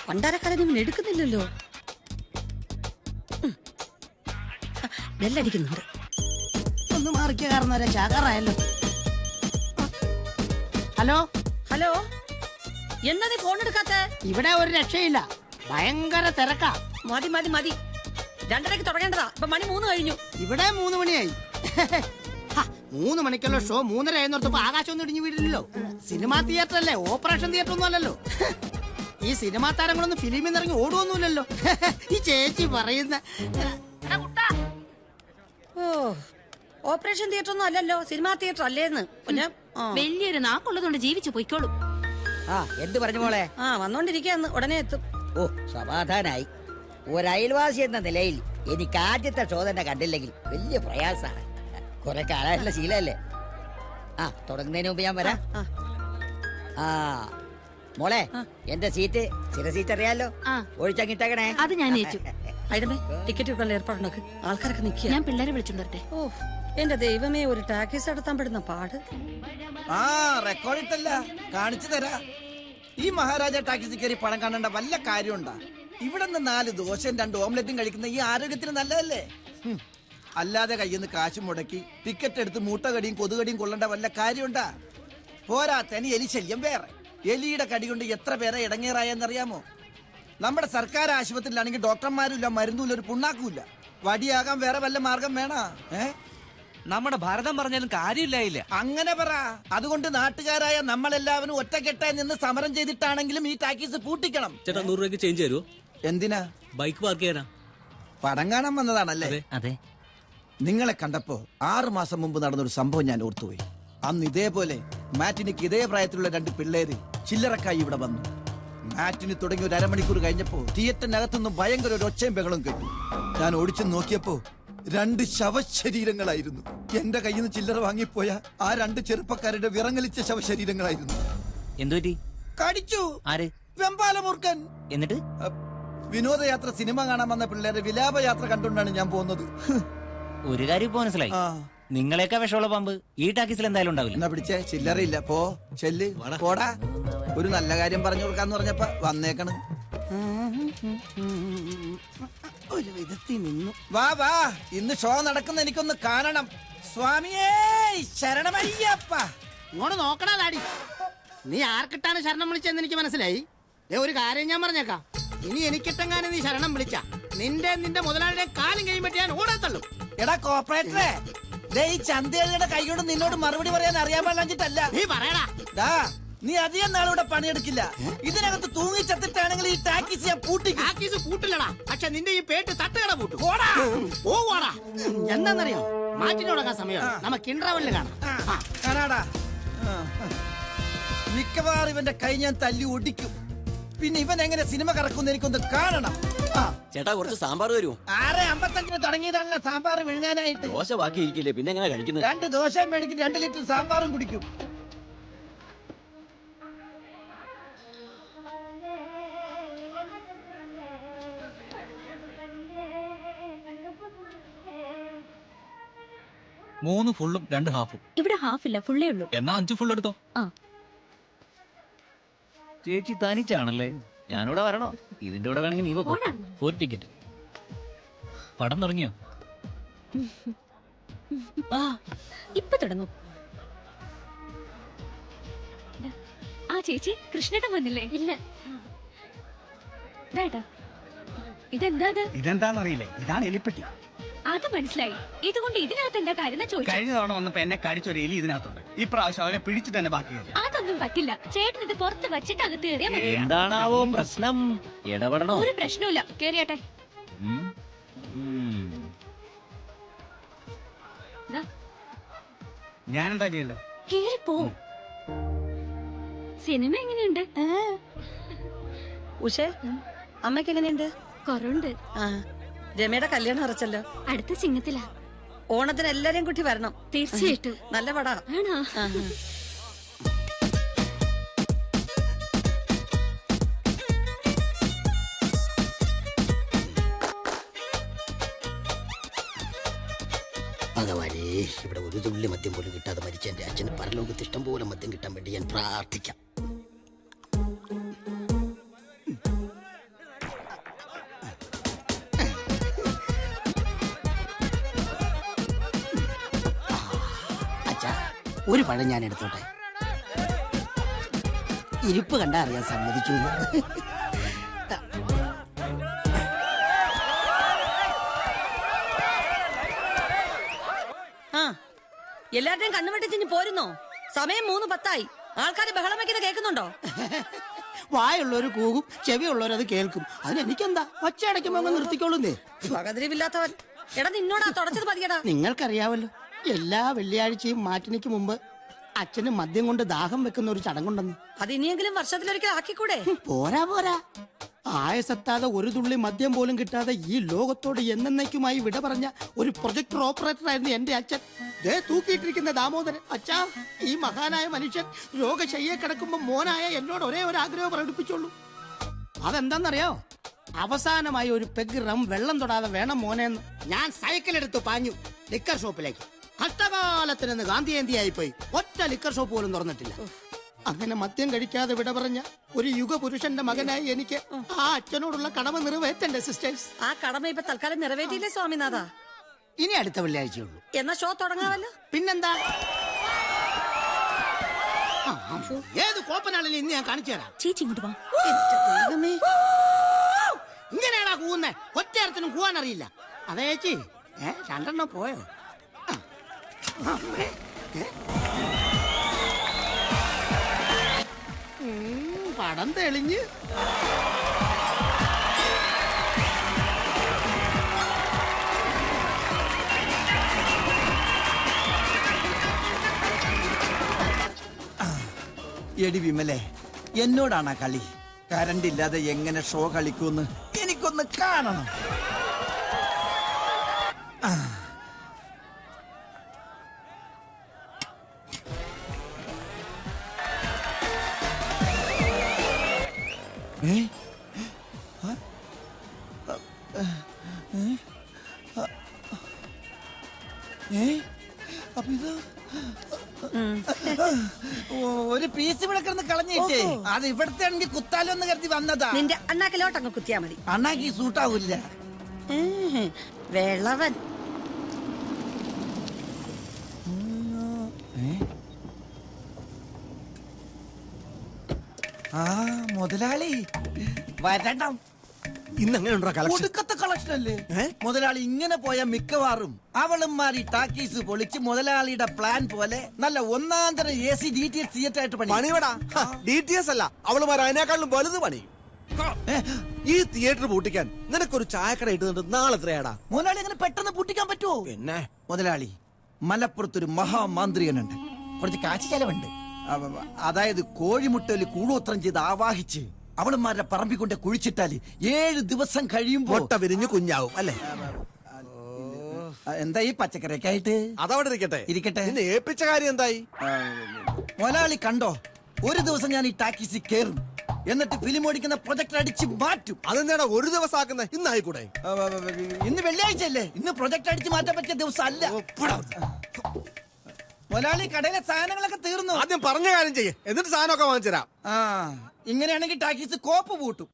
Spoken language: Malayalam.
പണ്ടാരക്കാരൻ ഇവൻ എടുക്കുന്നില്ലല്ലോ. ബെല്ലടിക്കുന്നുണ്ട്. ഒന്ന് മാറിക്കുക കാരണം ചാകാറായല്ലോ. ഹലോ ഹലോ, എന്താ നീ ഫോൺ എടുക്കാത്ത? ഇവിടെ ഒരു രക്ഷയില്ല, ഭയങ്കര തിരക്കാ. മതി മതി മതി, 2:30 തുടങ്ങേണ്ടതാ. ഇപ്പൊ മണി 3 കഴിഞ്ഞു. ഇവിടെ 3 മണിയായി. 3 മണിക്കുള്ള ഷോ 3:30 ആയെന്നോർത്തപ്പോ ആകാശം ഒന്നും ഇടിഞ്ഞു വീടില്ലല്ലോ. സിനിമാ തിയേറ്റർ അല്ലേ, ഓപ്പറേഷൻ തിയേറ്റർ ഒന്നും അല്ലല്ലോ. ഈ സിനിമാ താരങ്ങളൊന്നും ഫിലിമിൽ നിന്ന് ഇറങ്ങി ഓടുവൊന്നുമില്ലല്ലോ. ഈ ചേച്ചി പറയുന്ന ഓ, ഓപ്പറേഷൻ തിയേറ്റർ ഒന്നും അല്ലല്ലോ, സിനിമാ തിയേറ്റർ അല്ലേന്ന്. പിന്നെ വലിയൊരു നാക്കുള്ളതുകൊണ്ട് ജീവിച്ചു പോയിക്കോളും. എന്ത് പറഞ്ഞു മോളെ? വന്നോണ്ടിരിക്കാന്ന്, ഉടനെ എത്തും. ഓ, സമാധാനായി. ഒരയൽവാസി എന്ന നിലയിൽ എനിക്ക് ആദ്യത്തെ ഷോ തന്നെ കണ്ടില്ലെങ്കിൽ വലിയ പ്രയാസമാണ്. കുറെ കാലമായിട്ടുള്ള ശീലല്ലേ. തുടങ്ങുന്നതിന് മുമ്പ് ഞാൻ വരാം. മോളെ, എന്റെ സീറ്റ് ചില സീറ്റ് അറിയാലോ, ഒഴിച്ചങ്ങിട്ടേക്കണേ. അത് ഞാൻ ഏറ്റു. ടിക്കറ്റ് വെക്കാനുള്ള ഏർപ്പാടുണ്ടാക്ക്. ആൾക്കാരൊക്കെ നിൽക്കുക. ഞാൻ പിള്ളേരെ വിളിച്ചോണ്ടേ. ഓ എന്റെ ദൈവമേ, ഒരു ടാക്സി നടത്താൻ പെടുന്ന പാട്. റെക്കോർഡിട്ടല്ല, കാണിച്ചു തരാ. ഈ മഹാരാജ ടാക്സി കയറി പണം കാണേണ്ട വല്ല കാര്യമുണ്ടാ? ഇവിടെ നിന്ന് 4 ദോശയും 2 ഓംലെറ്റും കഴിക്കുന്ന ഈ ആരോഗ്യത്തിന് നല്ലതല്ലേ? അല്ലാതെ കയ്യിൽ നിന്ന് കാശ് മുടക്കി ടിക്കറ്റ് എടുത്ത് മൂട്ടകടിയും കൊതുകടിയും കൊള്ളേണ്ട വല്ല കാര്യമുണ്ടാ? പോരാത്തനി എലി ശല്യം വേറെ. എലിയുടെ കടി കൊണ്ട് എത്ര പേരെ ഇടങ്ങേറായെന്നറിയാമോ? നമ്മുടെ സർക്കാർ ആശുപത്രിയിലാണെങ്കിൽ ഡോക്ടർമാരുമില്ല, മരുന്നുമില്ല, ഒരു പുണ്ണാക്കുമില്ല. വടിയാകാൻ വേറെ വല്ല മാർഗം വേണോ? നമ്മുടെ ഭാരതം പറഞ്ഞാലും കാര്യമില്ലായില്ല. അങ്ങനെ പറ. അതുകൊണ്ട് നാട്ടുകാരായ നമ്മളെല്ലാവരും ഒറ്റക്കെട്ടായി നിന്ന് സമരം ചെയ്തിട്ടാണെങ്കിലും ഈ ടാക്കീസ് പൂട്ടിക്കണം. ചേട്ടാ, 100 രൂപയ്ക്ക് ചേഞ്ച് തരുമോ? എന്തിനാ? ബൈക്ക് പാർക്ക് ചെയ്യാനാ. പടം കാണാൻ വന്നതാണല്ലേ? അതെ. നിങ്ങളെ കണ്ടപ്പോ 6 മാസം മുമ്പ് നടന്നൊരു സംഭവം ഞാൻ ഓർത്തുപോയി. അന്ന് ഇതേപോലെ മാറ്റിനിക്ക് ഇതേ പ്രായത്തിലുള്ള 2 പിള്ളേര് ചില്ലറക്കായി ഇവിടെ വന്നു. മാറ്റിന് തുടങ്ങി ഒരു അരമണിക്കൂർ കഴിഞ്ഞപ്പോ തിയേറ്ററിനകത്തുനിന്നും ഭയങ്കര ഒരു ഒച്ചയും ബഹളം കേട്ടു. ഞാൻ ഓടിച്ചു നോക്കിയപ്പോ 2 ശവശരീരങ്ങളായിരുന്നു. എന്റെ കയ്യിൽ നിന്ന് ചില്ലറ വാങ്ങിപ്പോയ ആ 2 ചെറുപ്പക്കാരുടെ വിറങ്ങലിച്ച ശവശരീരങ്ങളായിരുന്നു. എന്തുപറ്റി? കടിച്ചു. ആര്? വെമ്പാലമൂർഖൻ. എന്നിട്ട് വിനോദയാത്ര സിനിമ കാണാൻ വന്ന പിള്ളേരെ വിലാപയാത്ര കണ്ടുകൊണ്ടാണ് ഞാൻ പോകുന്നത്. ഒരു കാര്യം ഇപ്പൊ മനസ്സിലായി. നിങ്ങളെയൊക്കെ വിഷമുള്ള പമ്പ് ഈ ടാക്കീസിൽ എന്തായാലും ഉണ്ടാവില്ല. എന്നാ പിടിച്ചേ, ചില്ലറയില്ല. പോ, ചെല്ല്, പോടാ. ഒരു നല്ല കാര്യം പറഞ്ഞു കൊടുക്കാന്ന് പറഞ്ഞപ്പോ വന്നേക്കണ്. ഒരു വിധത്തിൽ നിന്നു. വാ വാ, ഇന്ന് ഷോ നടക്കുന്ന എനിക്കൊന്ന് കാണണം. സ്വാമിയേ ശരണമയ്യപ്പ. ഇങ്ങോട്ട് നോക്കടാ ഡാഡി. നീ ആർക്കിട്ടാണ് ശരണം വിളിച്ചെന്ന് എനിക്ക് മനസ്സിലായി. ഒരു കാര്യം ഞാൻ പറഞ്ഞേക്കാം, ഇനി എനിക്കിട്ടെങ്ങാനും നീ ശരണം വിളിച്ച നിന്റെ മുതലാളിയുടെ കാലും കഴിയുമ്പോ ഞാൻ ഓടത്തുള്ളൂ. എടാ കോപ്പറേറ്ററെ, ഈ ചന്തയുടെ കൈകൊണ്ട് നിന്നോട് മറുപടി പറയാൻ അറിയാൻ പാടില്ല. നീ പറയടാ. നീ അധികം നാളിവിടെ പണിയെടുക്കില്ല. ഇതിനകത്ത് തൂങ്ങി ചത്തിട്ടാണെങ്കിൽ ഈ ടാക്കീസ് ഞാൻ പൂട്ടിക്കും. ടാക്കീസ് പൂട്ടില്ലടാ, പക്ഷെ നിന്റെ ഈ പേട്ട് തട്ടുകട പൂട്ടും. പോവാടാ. എന്താന്നറിയോ, മാറ്റി തുടങ്ങാൻ സമയം. നമുക്ക് ഇന്റർവെല്ലിൽ കാണാടാ. മിക്കവാറും ഇവന്റെ കൈ ഞാൻ തല്ലി ഒടിക്കും. പിന്നെ ഇവൻ എങ്ങനെ സിനിമ കറക്കുന്ന എനിക്കൊന്ന് കാണണം. ചേട്ടാ, കുറച്ച് സാമ്പാർ വരുമോ? 6:55 തുടങ്ങിയതാണല്ലോ സാമ്പാർ വിഴുങ്ങാനായിട്ട്. ദോശ ബാക്കി ഇരിക്കില്ലേ, പിന്നെ എങ്ങനെ കഴിക്കുന്നത്? 2 ദോശയും മേടിക്കും, 2 ലിറ്റർ സാമ്പാറും കുടിക്കും. മൂന്ന് ഫുള്ളും 2 ഹാഫും. ഇവിടെ ഹാഫില്ല, ഫുള്ളേ ഉള്ളൂ. എന്നാ 5 ഫുൾ എടുത്തോ. ചേച്ചി തനിച്ചാണല്ലേ? ഞാനിവിടെ വരണോ? ഇതിന്റെ കൂടെ വേണമെങ്കിൽ നീ പോ. ഒരു ടിക്കറ്റ്. പടം തുടങ്ങിയോ? ഇപ്പൊ തുടങ്ങും. ചേച്ചി, കൃഷ്ണേട്ടൻ വന്നില്ലേ? ഇല്ല. ഇതെന്താന്നറിയില്ലേ? ഇതാണ് എലിപ്പെട്ടി. അത് മനസ്സിലായി. ഇതുകൊണ്ട് ഇതിനകത്ത് എന്താ കാര്യം ചോദിച്ചു. കഴിഞ്ഞ തവണ വന്നപ്പോ എന്നെ കടിച്ചൊരു എലി ഇതിനകത്തുണ്ട്. ഈ പ്രാവശ്യം അവനെ പിടിച്ചിട്ട് തന്നെ ബാക്കി. അതൊന്നും പറ്റില്ല. ചേട്ടൻ ഇത് പുറത്ത് വെച്ചിട്ട് അകത്ത് കയറിയാ മതി. എന്താണാവോ പ്രശ്നം? ഇടപെടണോ? ഒരു പ്രശ്നമില്ല, കേറിയാട്ടെ. ഞാനെന്താ ചെയ്യണ്ടേ? കേറിപ്പോ. സിനിമ എങ്ങനെയുണ്ട്? ഉഷേ, അമ്മയ്ക്ക് എങ്ങനെയുണ്ട്? കുറവുണ്ട്. രമയുടെ കല്യാണം അറച്ചല്ലോ. അടുത്ത ചിങ്ങത്തിലാ. ഓണത്തിന് എല്ലാരെയും കൂട്ടി വരണം. തീർച്ചയായിട്ടും. നല്ല പടാ. ആണോ? ഭഗവാനേ, ഇവിടെ ഒരു തുള്ളി മദ്യം പോലും കിട്ടാതെ മരിച്ച എന്റെ അച്ഛന് പരലോകത്ത് ഇഷ്ടം പോലെ മദ്യം കിട്ടാൻ വേണ്ടി ഞാൻ പ്രാർത്ഥിക്കാം. ഒരു പഴം ഞാൻ എടുത്തോട്ടെ. ഇരിപ്പ് കണ്ടാ അറിയാൻ സമ്മതിച്ചു എന്ന്. ആ എല്ലാരുടെയും കണ്ണുവെട്ടിച്ചിഞ്ഞ് പോരുന്നോ? സമയം 3:10 ആൾക്കാര് ബഹളം വെക്കുന്നത് കേൾക്കുന്നുണ്ടോ? വായുള്ളവര് കൂകും, ചെവിയുള്ളവരത് കേൾക്കും. അതിനെനിക്കെന്താ, ഒച്ചയടയ്ക്കുമ്പോ അങ്ങ് നിർത്തിക്കോളുന്നേ. പകതിരിവില്ലാത്തവൻ. എടാ നിന്നോടാ തുടച്ചത് മതിയടാ. നിങ്ങൾക്കറിയാവല്ലോ, എല്ലാ വെള്ളിയാഴ്ചയും മാറ്റിനിക്ക് മുമ്പ് അച്ഛന് മദ്യം കൊണ്ട് ദാഹം വെക്കുന്ന ഒരു ചടങ്ങുണ്ടെന്ന്. അത് ഇനിയെങ്കിലും വർഷത്തിലൊരിക്കൽ ആക്കിക്കൂടെ? പോരാ പോരാ, ആയസെത്താതെ ഒരു തുള്ളി മദ്യം പോലും കിട്ടാതെ ഈ ലോകത്തോട് എന്നേക്കുമായി വിട പറഞ്ഞ ഒരു പ്രൊജക്ടർ ഓപ്പറേറ്റർ ആയിരുന്നു എന്റെ അച്ഛൻ. ദേ തൂക്കിയിട്ടിരിക്കുന്ന ദാമോദരൻ. അച്ഛാ, ഈ മഹാനായ മനുഷ്യൻ രോഗശയ്യെ കിടക്കുമ്പോ മോനായ എന്നോട് ഒരേ ഒരു ആഗ്രഹം പ്രകടിപ്പിച്ചോളൂ. അതെന്താന്നറിയോ? അവസാനമായി ഒരു പെഗ് റം വെള്ളം തൊടാതെ വേണം മോനെന്ന്. ഞാൻ സൈക്കിൾ എടുത്ത് പാഞ്ഞു ലിക്കർ ഷോപ്പിലേക്ക്. കഷ്ടകാലത്തിന് നിന്ന് ഗാന്ധിജയന്തിയായി പോയി. ഒറ്റ ലിക്കർ ഷോപ്പ് പോലും തുറന്നിട്ടില്ല. അങ്ങനെ മദ്യം കഴിക്കാതെ വിട പറഞ്ഞ ഒരു യുഗപുരുഷന്റെ മകനായി എനിക്ക് ആ അച്ഛനോടുള്ള കടമ നിറവേറ്റണ്ടേ സിസ്റ്റേഴ്സ്? ആ കടമ ഇപ്പൊ തൽക്കാലം നിറവേറ്റിയില്ലേ സ്വാമിനാഥ? ഇനി അടുത്ത വെള്ളിയാഴ്ചയുള്ളൂ. എന്നാ ഷോ തുടങ്ങാമല്ലോ. പിന്നെന്താ, ഏത് കോപ്പനാണെങ്കിലും ഇന്ന് ഞാൻ കാണിച്ചു തരാം. ചേച്ചി ഇങ്ങോട്ട് വാ. ഇങ്ങനെയാണാ കൂവുന്നേ? ഒറ്റയരത്തിനും കൂവാൻ അറിയില്ല. അതേ ചേച്ചി, രണ്ടെണ്ണം പോയോ? പടം തെളിഞ്ഞ്. എടി വിമലെ, എന്നോടാണ് കളി. കറണ്ട് ഇല്ലാതെ എങ്ങനെ ഷോ കളിക്കൂന്ന് എനിക്കൊന്ന് കാണണം. അപ്പൊ ഇത് ഒരു പീസ് ഇവിടെ കിടന്ന് കളഞ്ഞിട്ടേ അത് ഇവിടത്തെ ആണെങ്കിൽ കുത്താലോ എന്ന് കരുതി വന്നതാ. നിന്റെ അണ്ണാക്കിലോട്ട് അങ്ങ് കുത്തിയാ മതി. അണ്ണാക്കി സൂട്ടാവൂല്ല. വെള്ളവൻ. ആ മുതലാളി വരണം. ഒടുക്കത്തെ കളക്ഷൻ അല്ലേ മുതലാളി? ഇങ്ങനെ പോയ മിക്കവാറും അവളുമാരി ടാക്കീസ് പൊളിച്ച് മുതലാളിയുടെ പ്ലാൻ പോലെ നല്ല ഒന്നാന്തരം AC DTH തിയേറ്റർ ആയിട്ട് പണിയടാ. DTS അല്ല, അവളുമാർ അതിനേക്കാളും വലുത് പണി. ഈ തിയേറ്റർ പൂട്ടിക്കാൻ നിനക്കൊരു ചായക്കട ഇട്ട് നാളെ എത്രയാടാ? മുതലാളി അങ്ങനെ പെട്ടെന്ന് പൂട്ടിക്കാൻ പറ്റുമോ? പിന്നെ മുതലാളി, മലപ്പുറത്തൊരു മഹാമാന്ത്രികനുണ്ട്. കുറച്ച് കാശ് ചെലവുണ്ട്. അതായത് കോഴിമുട്ടയിൽ കൂടോത്രം ചെയ്ത് ആവാഹിച്ച് അവളുമാരുടെ പറമ്പിൽ കൊണ്ട് കുഴിച്ചിട്ടാല് 7 ദിവസം കഴിയുമ്പോ മുട്ട വിരിഞ്ഞ് കുഞ്ഞാവും അല്ലേ? എന്താ ഈ പച്ചക്കറിയൊക്കെ ആയിട്ട്? അതവിടെ ഇരിക്കട്ടെ. നിന്നെ ഏൽപ്പിച്ച കാര്യം എന്തായി? മുതലാളി കണ്ടോ, ഒരു ദിവസം ഞാൻ ഈ ടാക്കീസിൽ കയറും, എന്നിട്ട് ഫിലിം ഓടിക്കുന്ന പ്രൊജക്ടർ അടിച്ച് മാറ്റും. അതെന്താടാ ഒരു ദിവസം ആക്കുന്നത്? ഇന്നായിക്കൂടെ? ഇന്ന് വെള്ളിയാഴ്ച അല്ലേ? ഇന്ന് പ്രൊജക്ടർ അടിച്ച് മാറ്റാൻ പറ്റിയ ദിവസം അല്ല. മുതലാളി, കടയിലെ സാധനങ്ങളൊക്കെ തീർന്നു. ആദ്യം പറഞ്ഞ കാര്യം ചെയ്യേ, എന്നിട്ട് സാധനമൊക്കെ വാങ്ങിച്ചു തരാം. ഇങ്ങനെയാണെങ്കിൽ ടാക്കീസ് കോപ്പ് പൂട്ടും.